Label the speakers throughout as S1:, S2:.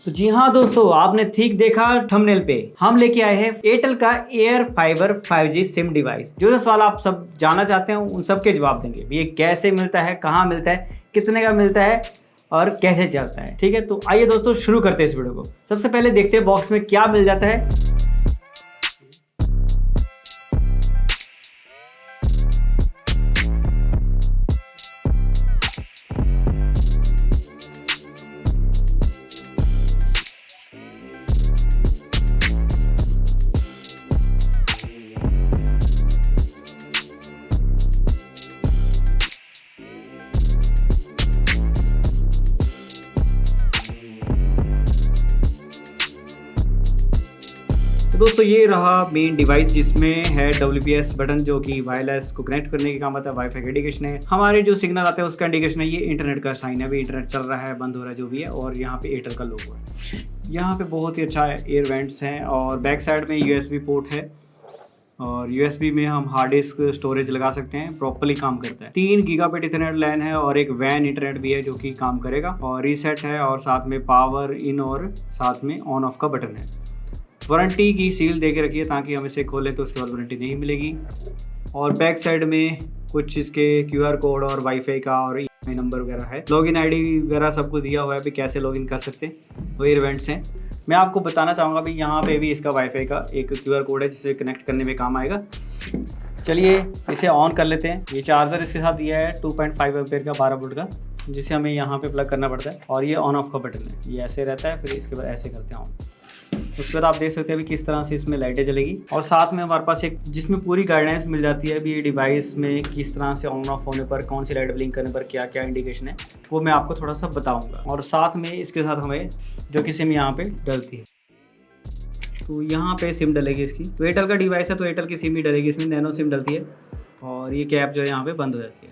S1: तो जी हाँ दोस्तों, आपने ठीक देखा थंबनेल पे। हम लेके आए हैं एयरटेल का air fibre 5G SIM device. जो सवाल आप सब जानना चाहते हैं उन सब के जवाब देंगे। ये कैसे मिलता है, कहाँ मिलता है, कितने का मिलता है और कैसे चलता है। ठीक है, तो आइए दोस्तों शुरू करते हैं इस वीडियो को। सबसे पहले देखते हैं बॉक्स में क्या मिल जाता है। तो दोस्तों ये रहा मेन डिवाइस, जिसमें है WPS बटन जो कि वायरलेस को कनेक्ट करने के काम आता है। वाईफाई का इंडिकेशन है, हमारे जो सिग्नल आते हैं उसका इंडिकेशन है। ये इंटरनेट का साइन है, अभी इंटरनेट चल रहा है, बंद हो रहा है, जो भी है। और यहाँ पे एयरटेल का लोगो है। यहाँ पे बहुत ही अच्छा एयर वेंट्स हैं और बैक साइड में USB पोर्ट है। और USB में हम हार्ड डिस्क स्टोरेज लगा सकते हैं, प्रॉपर्ली काम करता है। 3 गीगाबाइट इथरनेट लैन है और एक वैन इंटरनेट भी है जो कि काम करेगा। और रीसेट है और साथ में पावर इन और साथ में ऑन ऑफ का बटन है। वारंटी की सील दे के रखिए ताकि हम इसे खोलें तो उसके बाद वारंटी नहीं मिलेगी। और बैक साइड में कुछ इसके QR कोड और वाईफाई का और ईमेल नंबर वगैरह है। लॉगिन ID वगैरह सब कुछ दिया हुआ है, भी कैसे लॉगिन कर सकते हैं। तो ये इवेंट्स हैं। मैं आपको बताना चाहूँगा भी यहाँ पे भी इसका वाईफाई का एक QR कोड है जिसे कनेक्ट करने में काम आएगा। चलिए इसे ऑन कर लेते हैं। ये चार्जर इसके साथ दिया है 2.5 एम्पेयर का 12 वोल्ट का, जिसे हमें यहाँ पे प्लग करना पड़ता है। और ये ऑन ऑफ का बटन है, ये ऐसे रहता है, फिर इसके बाद ऐसे करते हैं ऑन। उसके बाद आप देख सकते हैं अभी किस तरह से इसमें लाइटें जलेगी। और साथ में हमारे पास एक जिसमें पूरी गाइडेंस मिल जाती है अभी ये डिवाइस में किस तरह से ऑन ऑफ होने पर, कौन सी लाइट ब्लिंक करने पर क्या क्या इंडिकेशन है, वो मैं आपको थोड़ा सा बताऊंगा। और साथ में इसके साथ हमें जो कि सिम यहाँ पे डलती है, तो यहाँ पे सिम डलेगी इसकी। तो एयरटेल का डिवाइस है तो एयरटेल की सिम ही डलेगी इसमें, नैनो सिम डलती है। और ये कैप जो है यहाँ पे बंद हो जाती है।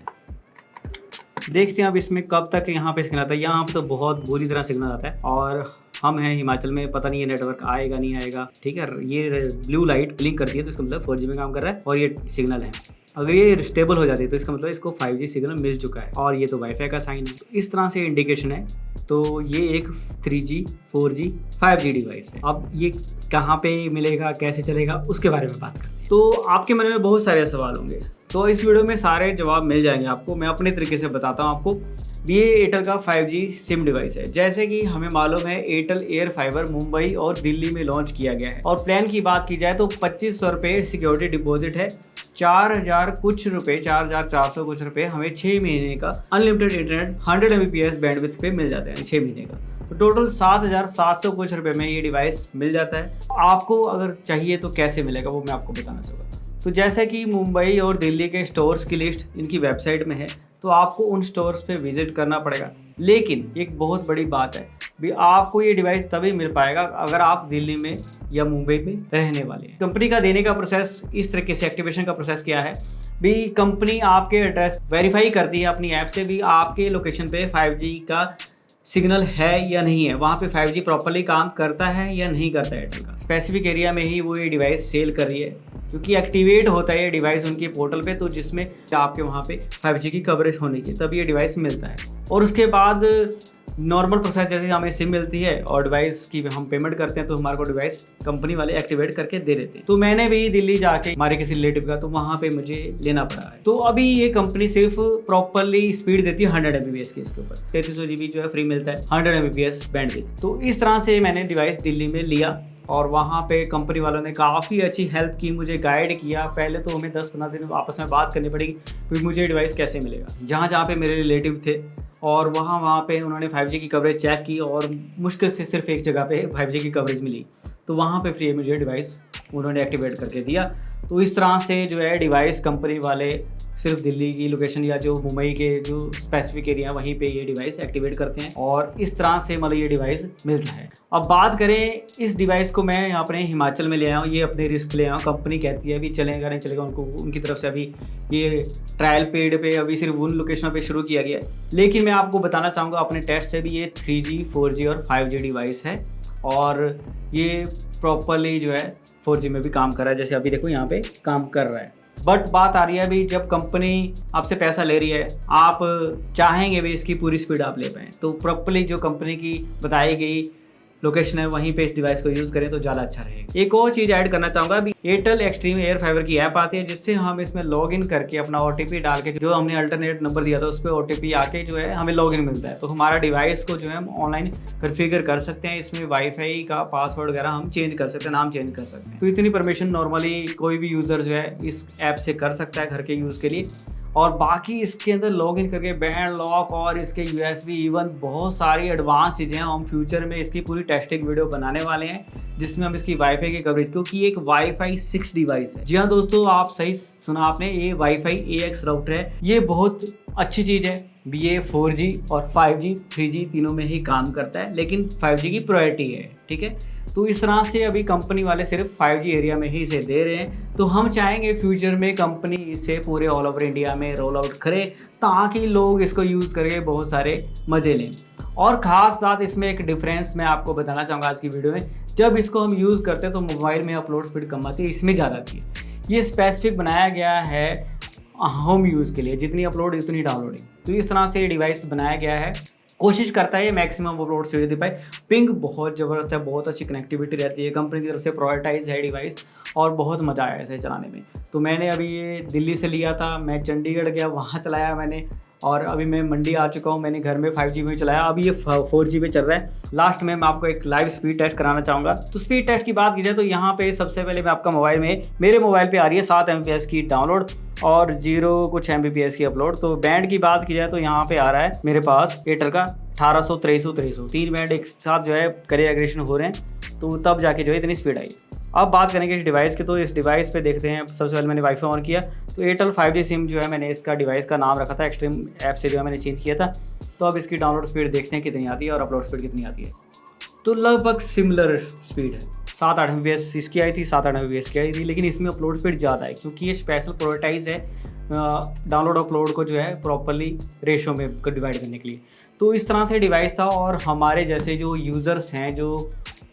S1: देखते हैं अब इसमें कब तक यहाँ पे सिग्नल आता है। यहाँ पे तो बहुत बुरी तरह सिग्नल आता है और हम हैं हिमाचल में, पता नहीं ये नेटवर्क आएगा नहीं आएगा। ठीक है, ये ब्लू लाइट ब्लिंक करती है तो इसका मतलब 4G में काम कर रहा है और ये सिग्नल है। अगर ये स्टेबल हो जाती है तो इसका मतलब इसको 5G सिग्नल मिल चुका है। और ये तो वाईफाई का साइन है, तो इस तरह से इंडिकेशन है। तो ये एक 3G 4G 5G डिवाइस है। अब ये कहाँ पे मिलेगा, कैसे चलेगा, उसके बारे में बात करते हैं। तो आपके मन में बहुत सारे सवाल होंगे, तो इस वीडियो में सारे जवाब मिल जाएंगे आपको। मैं अपने तरीके से बताता हूँ आपको। ये एयरटेल का 5G सिम डिवाइस है। जैसे कि हमें मालूम है एयरटेल एयर फाइबर मुंबई और दिल्ली में लॉन्च किया गया है। और प्लान की बात की जाए तो 2500 रुपये सिक्योरिटी डिपॉजिट है। 4000 कुछ रुपये, 4400 कुछ रुपये हमें 6 महीने का अनलिमिटेड इंटरनेट 100 Mbps बैंडविड्थ पे मिल जाते हैं 6 महीने का। तो टोटल 7700 कुछ रुपये में ये डिवाइस मिल जाता है। आपको अगर चाहिए तो कैसे मिलेगा वो मैं आपको बताना चाहूँगा। तो जैसे कि मुंबई और दिल्ली के स्टोर्स की लिस्ट इनकी वेबसाइट में है, तो आपको उन स्टोर्स पे विजिट करना पड़ेगा। लेकिन एक बहुत बड़ी बात है भी, आपको ये डिवाइस तभी मिल पाएगा अगर आप दिल्ली में या मुंबई में रहने वाले हैं। कंपनी का देने का प्रोसेस इस तरीके से, एक्टिवेशन का प्रोसेस क्या है भी, कंपनी आपके एड्रेस वेरीफाई करती है अपनी ऐप से भी आपके लोकेशन पे 5G का सिग्नल है या नहीं है, वहाँ पे 5G प्रॉपर्ली काम करता है या नहीं करता है। एयरटेल का स्पेसिफिक एरिया में ही वो ये डिवाइस सेल कर रही है, क्योंकि एक्टिवेट होता है ये डिवाइस उनके पोर्टल पे, तो जिसमें आपके वहाँ पे 5G की कवरेज होने की तभी ये डिवाइस मिलता है। और उसके बाद नॉर्मल प्रोसेस जैसे हमें सिम मिलती है और डिवाइस की हम पेमेंट करते हैं तो हमारे को डिवाइस कंपनी वाले एक्टिवेट करके दे देते हैं। तो मैंने भी दिल्ली जाके हमारे किसी रिलेटिव का, तो वहाँ पे मुझे लेना पड़ा है। तो अभी ये कंपनी सिर्फ प्रॉपरली स्पीड देती है 100 Mbps की, इसके ऊपर 3300 GB जो है फ्री मिलता है, 100 Mbps बैंडविड्थ। तो इस तरह से मैंने डिवाइस दिल्ली में लिया और वहाँ पे कंपनी वालों ने काफ़ी अच्छी हेल्प की, मुझे गाइड किया। पहले तो हमें 10-15 दिन आपस में बात करनी पड़ेगी कि मुझे डिवाइस कैसे मिलेगा। जहाँ पे मेरे रिलेटिव थे और वहाँ पे उन्होंने 5G की कवरेज चेक की और मुश्किल से सिर्फ एक जगह पे 5G की कवरेज मिली, तो वहाँ पे फ्री मुझे डिवाइस उन्होंने एक्टिवेट करके दिया। तो इस तरह से जो है डिवाइस कंपनी वाले सिर्फ दिल्ली की लोकेशन या जो मुंबई के जो स्पेसिफिक एरिया वहीं पे ये डिवाइस एक्टिवेट करते हैं और इस तरह से मतलब ये डिवाइस मिलता है। अब बात करें इस डिवाइस को, मैं अपने हिमाचल में ले आया हूँ, ये अपने रिस्क ले आया हूँ। कंपनी कहती है अभी चलेगा नहीं चलेगा, उनको उनकी तरफ से अभी ये ट्रायल पीरियड पे अभी सिर्फ उन लोकेशनों पे शुरू किया गया है। लेकिन मैं आपको बताना चाहूँगा अपने टेस्ट से भी ये 3G 4G और 5G डिवाइस है और ये प्रॉपरली जो है 4G में भी काम कर रहा है, जैसे अभी देखो यहाँ पे काम कर रहा है। बट बात आ रही है अभी, जब कंपनी आपसे पैसा ले रही है, आप चाहेंगे भी इसकी पूरी स्पीड आप ले पाएँ, तो प्रॉपरली जो कंपनी की बताई गई लोकेशन है वहीं पे इस डिवाइस को यूज़ करें तो ज़्यादा अच्छा रहेगा। एक और चीज़ ऐड करना चाहूँगा, अभी एयरटेल एक्सट्रीम एयर फाइबर की ऐप आती है जिससे हम इसमें लॉगिन करके अपना OTP डाल के, जो हमने अल्टरनेट नंबर दिया था उस पर OTP आके जो है हमें लॉगिन मिलता है, तो हमारा डिवाइस को जो है हम ऑनलाइन कन्फिगर कर सकते हैं। इसमें वाईफाई का पासवर्ड वगैरह हम चेंज कर सकते हैं, नाम चेंज कर सकते हैं। तो इतनी परमिशन नॉर्मली कोई भी यूज़र जो है इस ऐप से कर सकता है घर के यूज़ के लिए। और बाकी इसके अंदर लॉगिन करके बैंड लॉक और इसके USB इवन बहुत सारी एडवांस चीज़ें हैं। हम फ्यूचर में इसकी पूरी टेस्टिंग वीडियो बनाने वाले हैं जिसमें हम इसकी वाईफाई की कवरेज, क्योंकि ये एक वाईफाई 6 डिवाइस है। जी हाँ दोस्तों, आप सही सुना आपने, ये वाईफाई AX राउटर है। ये बहुत अच्छी चीज़ है। ये 4G और 5G 3G तीनों में ही काम करता है, लेकिन 5G की प्रायोरिटी है, ठीक है। तो इस तरह से अभी कंपनी वाले सिर्फ 5G एरिया में ही इसे दे रहे हैं। तो हम चाहेंगे फ्यूचर में कंपनी इसे पूरे ऑल ओवर इंडिया में रोल आउट करे ताकि लोग इसको यूज़ करके बहुत सारे मज़े लें। और ख़ास बात इसमें एक डिफरेंस मैं आपको बताना चाहूँगा आज की वीडियो में, जब इसको हम यूज़ करते हैं तो मोबाइल में अपलोड स्पीड कम आती है, इसमें ज़्यादा आती है। ये स्पेसिफिक बनाया गया है होम यूज़ के लिए, जितनी अपलोड उतनी डाउनलोडिंग। तो इस तरह से ये डिवाइस बनाया गया है, कोशिश करता है मैक्सिमम अपलोड स्पीड दे पाए। पिंग बहुत ज़बरदस्त है, बहुत अच्छी कनेक्टिविटी रहती है, कंपनी की तरफ से प्रायोरिटाइज है डिवाइस और बहुत मज़ा आया इसे चलाने में। तो मैंने अभी ये दिल्ली से लिया था, मैं चंडीगढ़ गया, वहाँ चलाया मैंने, और अभी मैं मंडी आ चुका हूँ। मैंने घर में 5G में चलाया, अभी ये 4G पे चल रहा है। लास्ट में मैं आपको एक लाइव स्पीड टेस्ट कराना चाहूँगा। तो स्पीड टेस्ट की बात की जाए तो यहाँ पे सबसे पहले मैं आपका मोबाइल में, मेरे मोबाइल पे आ रही है 7 MBps की डाउनलोड और 0 कुछ MBps की अपलोड। तो बैंड की बात की जाए तो यहाँ पे आ रहा है मेरे पास एयरटेल का 1800 2300 3 बैंड एक साथ जो है करे एग्रेशन हो रहे हैं, तो तब जाके जो है इतनी स्पीड आई। अब बात करेंगे इस डिवाइस की, तो इस डिवाइस पे देखते हैं। सबसे पहले मैंने वाईफाई ऑन किया तो एयरटेल 5G सिम जो है मैंने इसका डिवाइस का नाम रखा था, एक्सट्रीम ऐप से जो है मैंने चेंज किया था। तो अब इसकी डाउनलोड स्पीड देखते हैं कितनी आती है और अपलोड स्पीड कितनी आती है। तो लगभग सिमिलर स्पीड है, 7-8 MBps इसकी आई थी, 7-8 MBps की आई थी, लेकिन इसमें अपलोड स्पीड ज़्यादा है क्योंकि ये स्पेशल प्रायोरिटाइज है डाउनलोड अपलोड को जो है प्रॉपरली रेशो में डिवाइड करने के लिए। तो इस तरह से डिवाइस था, और हमारे जैसे जो यूज़र्स हैं जो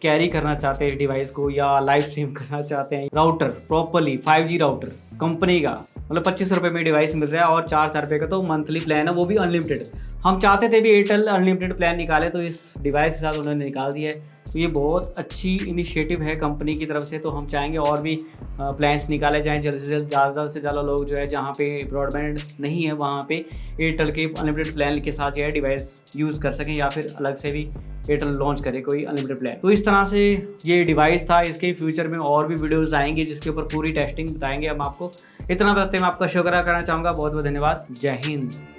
S1: कैरी करना चाहते हैं इस डिवाइस को या लाइव स्ट्रीम करना चाहते हैं, router properly 5G router company का, मतलब 2500 रुपये में डिवाइस मिल रहा है और 4000 रुपये का तो मंथली प्लान है, वो भी अनलिमिटेड। हम चाहते थे भी एयरटेल अनलिमिटेड प्लान निकाले, तो इस डिवाइस के साथ उन्होंने निकाल दिया है। तो ये बहुत अच्छी इनिशिएटिव है कंपनी की तरफ से। तो हम चाहेंगे और भी प्लान्स निकाले जाएँ जल्द से जल्द, ज़्यादा से ज़्यादा लोग जो है जहाँ पे ब्रॉडबैंड नहीं है वहाँ पे एयरटेल के अनलिमिटेड प्लान के साथ जो है डिवाइस यूज़ कर सकें, या फिर अलग से भी एयरटेल लॉन्च करे कोई अनलिमिटेड प्लान। तो इस तरह से ये डिवाइस था। इसके फ्यूचर में और भी वीडियोज़ आएंगे जिसके ऊपर पूरी टेस्टिंग बताएंगे हम आपको। इतना बताते मैं आपका शुक्रिया करना चाहूँगा। बहुत बहुत धन्यवाद। जय हिंद।